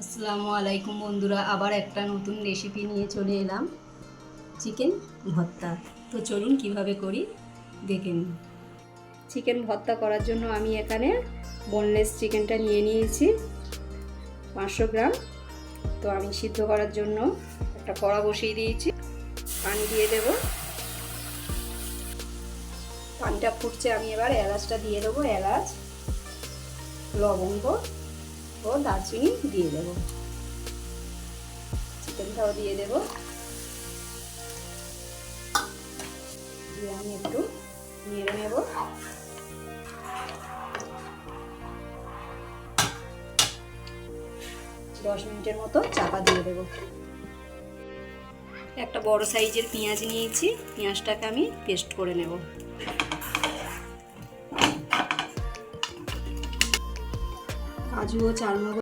আসসালামু আলাইকুম বন্ধুরা, আবার একটা নতুন রেসিপি নিয়ে চলে এলাম, চিকেন ভর্তা। তো চলুন কিভাবে করি দেখে নিন। চিকেন ভর্তা করার জন্য আমি এখানে বোনলেস চিকেনটা নিয়ে নিয়েছি 500 গ্রাম। তো আমি সিদ্ধ করার জন্য একটা কড়া বসিয়ে দিয়েছি, পানি দিয়ে দেব। পানিটা ফুটছে, আমি এবার এলাচটা দিয়ে দেবো। এলাচ, লবঙ্গ ও দারচিনি দিয়ে দেবো। চিকেনটাও দিয়ে দেবো, দিয়ে আমি একটু নেড়ে নেব। দশ মিনিটের মতো চাপা দিয়ে দেবো। একটা বড় সাইজের পেঁয়াজ নিয়েছি, পেঁয়াজটাকে আমি পেস্ট করে নেব। কাজু ও চালমগজ